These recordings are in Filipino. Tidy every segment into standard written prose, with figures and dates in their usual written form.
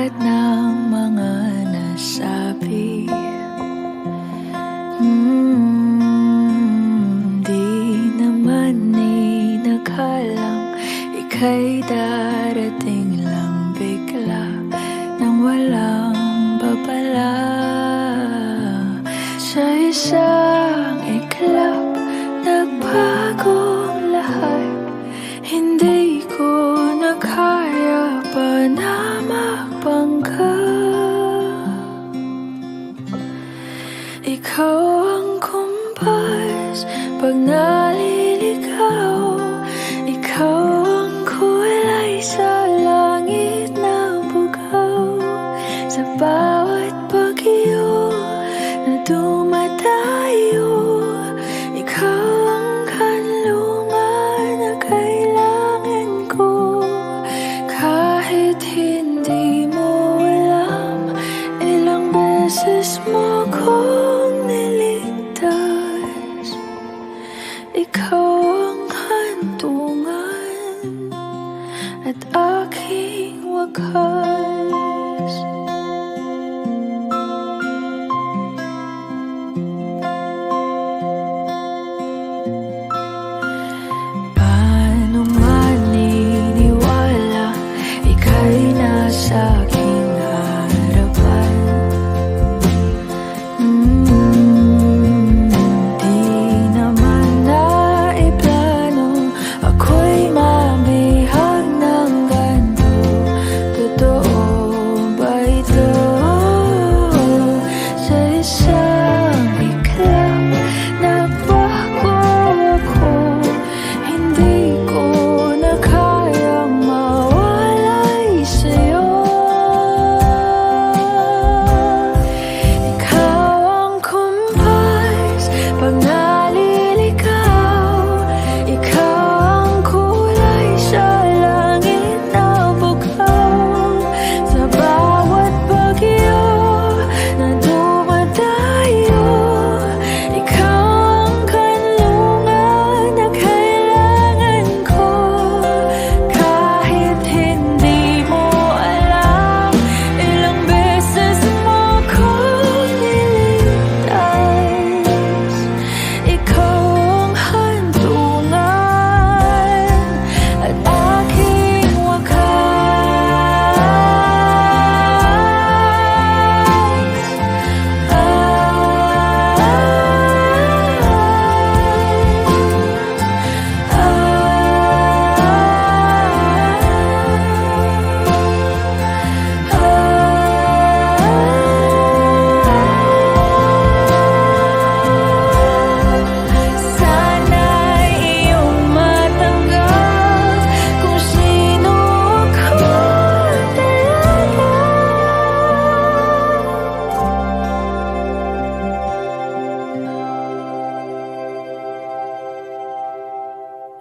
lahat ng mga nasabi. Di naman inakalang ika'y darating lang bigla nang walang babala. Sa isang iglap, nagbagong lahat. Hindi ko na kaya pa na magpangga. Ikaw ang kumpas pag naliligaw. Ikaw ang kulay sa langit na bugaw. Sa bawat bagyo na dumadayo, ikaw ang kanlungan na kailangan ko. Kahit hindi mo alam, ilang beses mo kong niligtas. Ikaw ang hantungan at aking wakas. Paano maniniwala ika'y nasa aking harapan? Di naman naiplano ako'y mabihag ng ganito. Totoo ba ito? Sa isang iglap, nagbago ako. Hindi ko na kayang mawalay sa'yo. Ikaw ang kumpas pag naliligaw. Ikaw ang kulay sa langit na bugaw. Sa bawat bagyo na dumadayo, ikaw ang kanlungan na kailangan ko. Kahit hindi mo alam, ilang beses mo kong niligtas. Ikaw ang hantungan at aking wakas. Sana'y iyong matanggap kung sino ako talaga.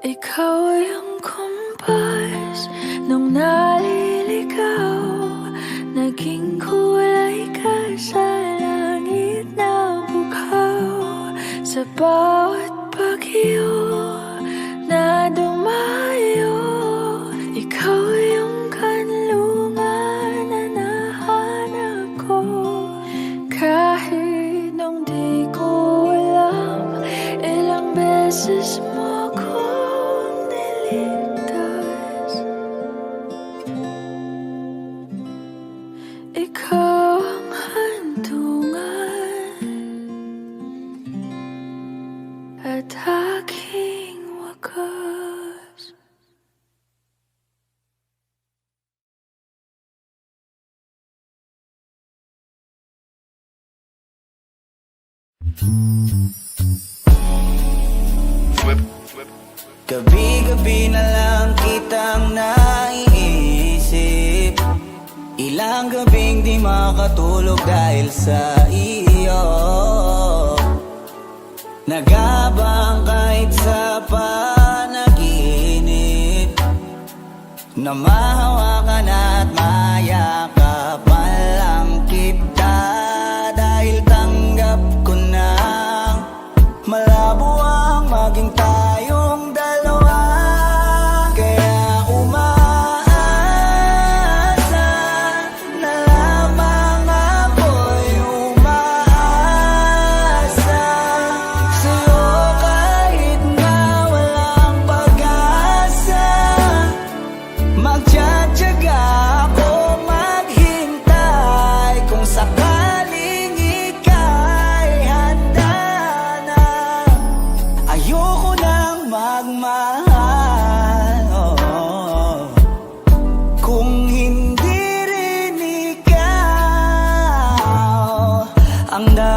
Ikaw ang kumpas nung naliligaw. Naging kulay ka sa langit na bugaw. Sa bawat bagyo na dumayo, ikaw yung kanlungan na nahanap ko. Kahit nung di ko alam, ilang beses mo kong niligtas. Ikaw ang hantungan at aking wakas. Gabi-gabi na lang kitang naiisip. Ilang gabing di makatulog dahil sa iyo. Nagabang kahit sa panaginip, na mahawakan at mayakapan lang kita. Dahil tanggap ko na malabo ang maging tayong dalawa. Kaya umaasa na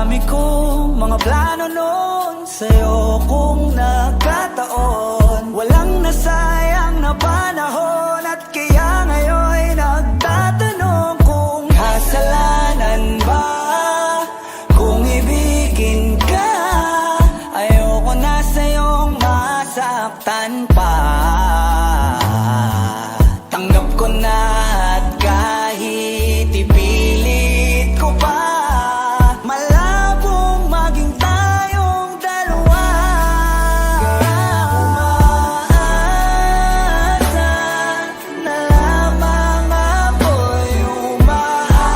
dami kong mga plano noon sa'yo kung nagkataon. Walang nasayang na panahon at kaya ngayon'y nagtatanong kung kasalanan ba kung ibigin ka. Ayoko na sa'yong masaktan pa. Tanggap ko na at kahit ipilit ko pa, malabong maging tayong dalawa. Umaasa na lamang ako'y umaasa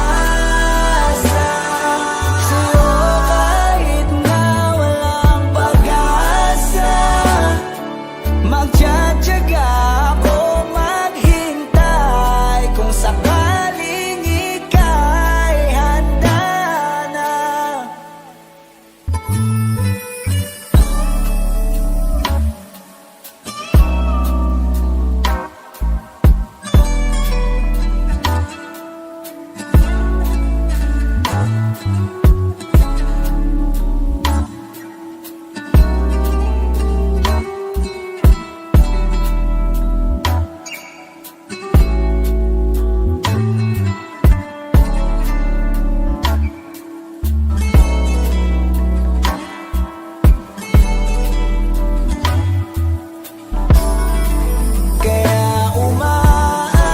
sa'yo kahit na walang pag-asa. Magtsatsaga ako maghintay kung sakaling ika'y handa na. Kaya umaasa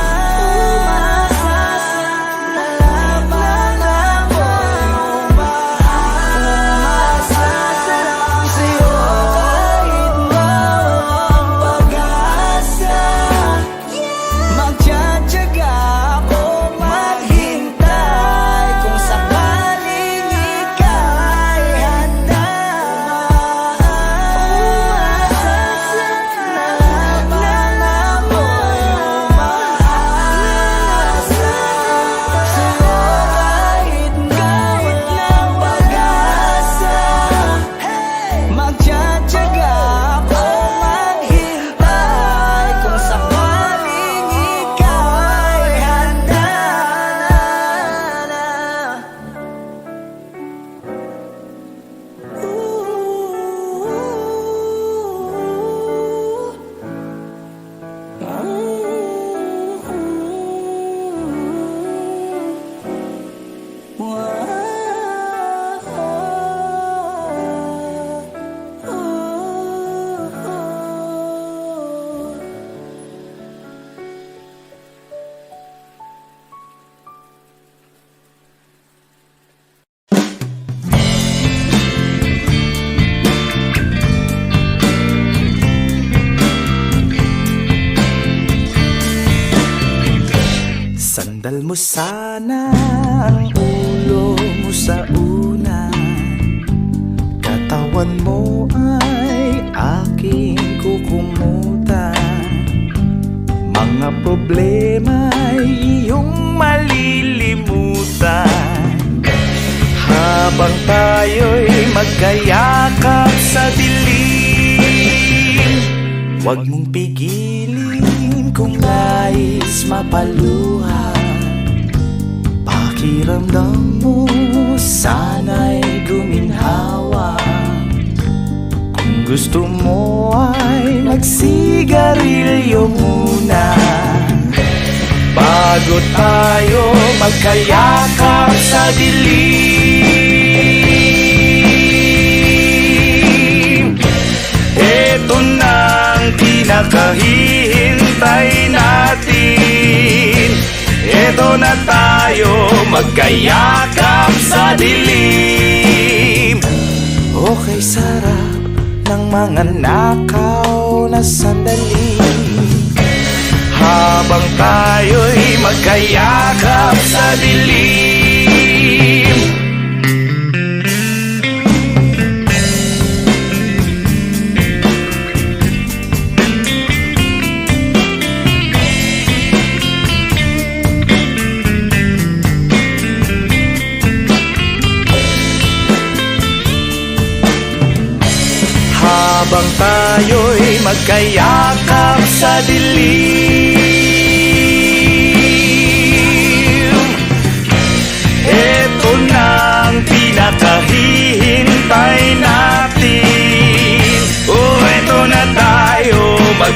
na lamang ako'y umaasa sa'yo kahit na walang pag-asa. Magtsatsaga ako maghintay kung sakaling ika'y handa. Umaasa na lamang ako'y umaasa sa'yo kahit na walang pag-asa. Magtsatsaga ako maghintay kung sakaling ika'y handa na. Sandal mo sana ang ulo mo sa unan, katawan mo ay aking kukumutan. Mga problema ay iyong malilimutan habang tayo'y magkayakap sa dilim. Huwag mong pigilin kung nais mapaluha. Pakiramdam mo sana'y guminhawa. Kung gusto mo ay magsigarilyo muna bago tayo magkayakap sa dilim. Ito na ang pinakahihintay natin. Ito na tayo magkayakap sa dilim. Okay, sarap ng mga nakaw na sandali habang tayo'y magkayakap sa dilim. Habang tayo'y magkayakap sa dilim. Ito na ang pinakahirap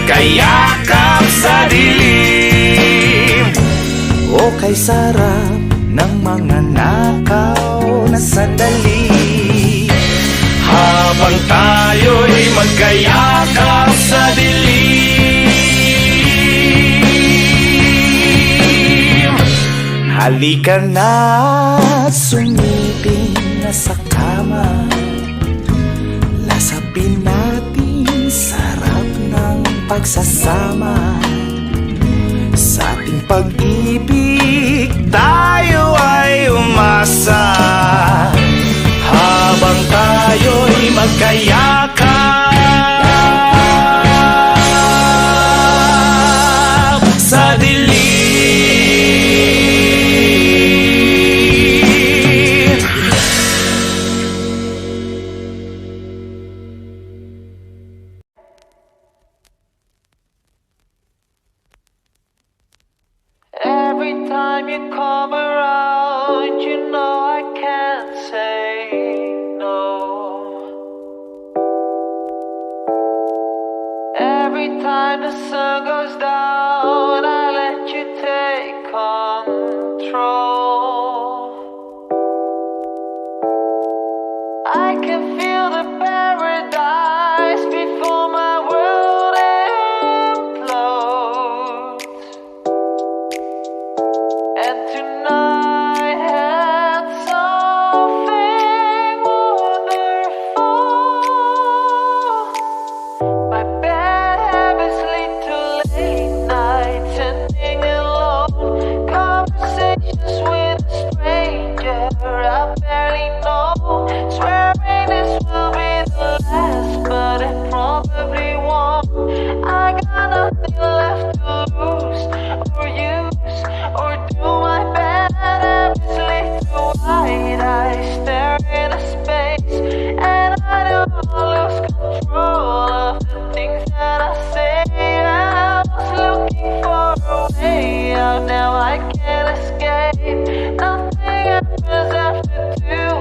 magkayakap sa dilim. O kay sarap ng mga nakaw na sandali. Habang tayo'y magkayakap sa dilim. Halika na, sumiping na sa kama. Lasapin natin sarap ng pagsasama. Sa ating pag-ibig tayo ay umasa. Habang tayo'y magkayakap sa dilim. Every time you come around, you know I can't say no. Every time the sun goes down, I let you take control. I can feel the paradise before my world implodes. And tonight had something wonderful. My bad habits lead to late nights ending alone. Conversations with a stranger I barely know. Swearing this will be the last, but it probably won't. I got nothing left to lose or use or do. My bad habits lead to wide eyes stare into space, and I don't lose control of the things that I say. I was looking for a way out, now I can't escape. Nothing happens after two.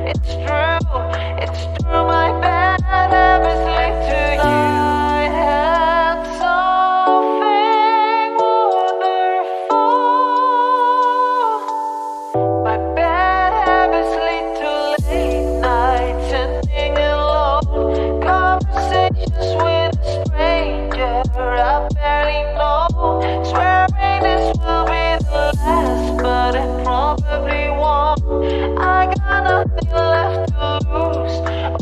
It's true, my bad habits lead to you. I had something wonderful. My bad habits lead to late nights ending alone. Conversations with a stranger I barely know. Swearing this will be the last, but it probably won't. I got nothing left to lose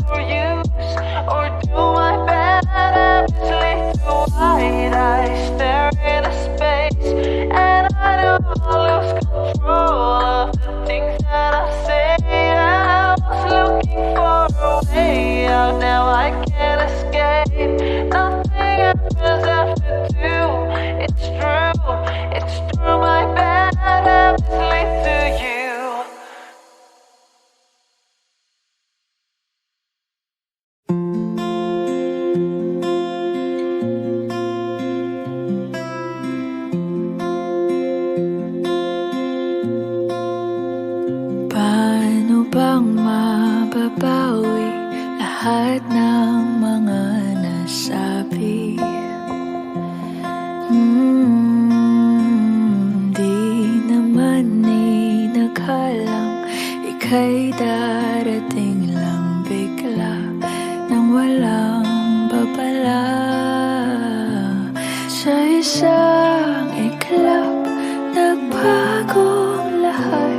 or use or do. My bad habits lead to wide eyes stare into space, and I don't lose control of the things that I say. I was looking for a way out, now I can't escape. Nothing happens after two. It's true, my bad habits lead to you. Paano bang mababawi lahat ng mga nasabi? Di naman inakalang ika'y darating lang bigla nang walang babala. Sa isang iglap, nagbagong lahat.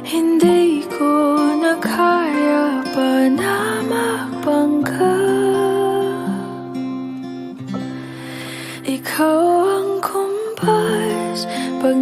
Hindi ko na kaya pa na magbangga. Ikaw ang kumpas pag